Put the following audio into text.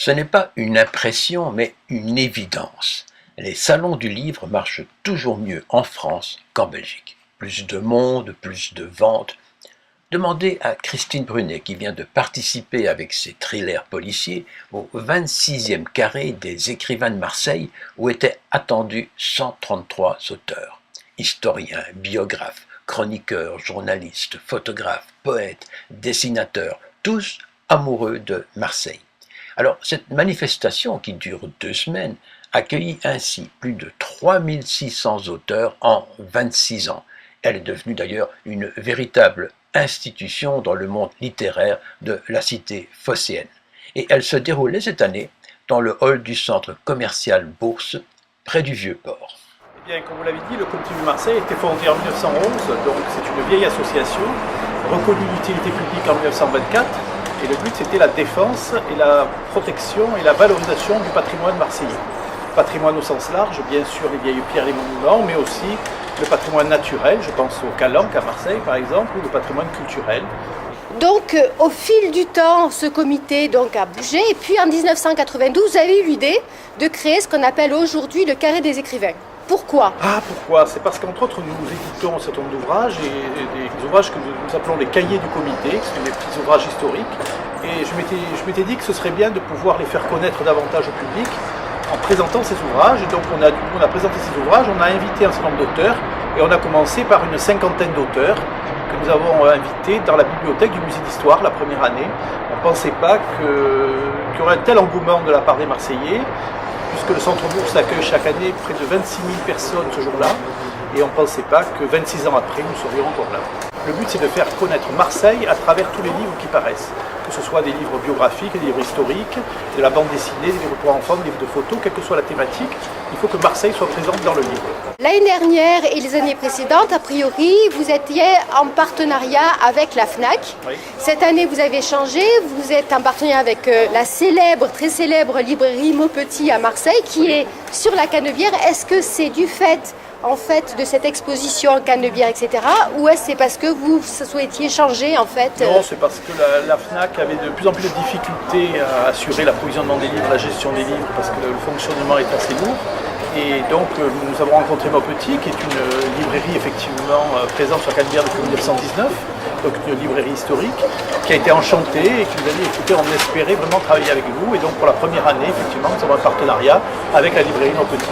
Ce n'est pas une impression, mais une évidence. Les salons du livre marchent toujours mieux en France qu'en Belgique. Plus de monde, plus de ventes. Demandez à Christine Brunet qui vient de participer avec ses thrillers policiers au 26e carré des écrivains de Marseille où étaient attendus 133 auteurs. Historiens, biographes, chroniqueurs, journalistes, photographes, poètes, dessinateurs, tous amoureux de Marseille. Alors cette manifestation qui dure 2 semaines accueillit ainsi plus de 3600 auteurs en 26 ans. Elle est devenue d'ailleurs une véritable institution dans le monde littéraire de la cité phocéenne. Et elle se déroulait cette année dans le hall du centre commercial Bourse, près du Vieux-Port. Eh bien, comme vous l'avez dit, le Comité de Marseille a été fondé en 1911, donc c'est une vieille association, reconnue d'utilité publique en 1924, et le but c'était la défense et la protection et la valorisation du patrimoine marseillais. Patrimoine au sens large, bien sûr les vieilles pierres, les monuments, mais aussi le patrimoine naturel, je pense au Calanque à Marseille par exemple, ou le patrimoine culturel. Donc au fil du temps, ce comité a bougé et puis en 1992, vous avez eu l'idée de créer ce qu'on appelle aujourd'hui le carré des écrivains. Pourquoi ? Pourquoi ? C'est parce qu'entre autres nous éditons un certain nombre d'ouvrages, et des ouvrages que nous appelons les cahiers du comité, qui sont des petits ouvrages historiques, et je m'étais dit que ce serait bien de pouvoir les faire connaître davantage au public en présentant ces ouvrages. Et donc on a présenté ces ouvrages, on a invité un certain nombre d'auteurs, et on a commencé par une 50aine d'auteurs que nous avons invités dans la bibliothèque du musée d'histoire la première année. On ne pensait pas qu'il y aurait un tel engouement de la part des Marseillais, puisque le Centre Bourse accueille chaque année près de 26 000 personnes ce jour-là, et on ne pensait pas que 26 ans après, nous serions encore là. Le but, c'est de faire connaître Marseille à travers tous les livres qui paraissent, que ce soit des livres biographiques, des livres historiques, de la bande dessinée, des livres pour enfants, des livres de photos, quelle que soit la thématique, il faut que Marseille soit présente dans le livre. L'année dernière et les années précédentes, a priori, vous étiez en partenariat avec la FNAC. Oui. Cette année, vous avez changé, vous êtes en partenariat avec la très célèbre librairie Maupetit à Marseille, qui est sur la Canebière. Est-ce que c'est du fait de cette exposition en Canebière, etc. ou est-ce c'est parce que vous souhaitiez changer en fait Non, c'est parce que la FNAC avait de plus en plus de difficultés à assurer l'approvisionnement des livres, la gestion des livres, parce que le fonctionnement est assez lourd. Et donc nous avons rencontré Maupetit, qui est une librairie effectivement présente sur la Canebière depuis 1919, donc une librairie historique, qui a été enchantée et qui nous a dit écoutez, on espérait vraiment travailler avec vous. Et donc pour la première année, effectivement, nous avons un partenariat avec la librairie Maupetit.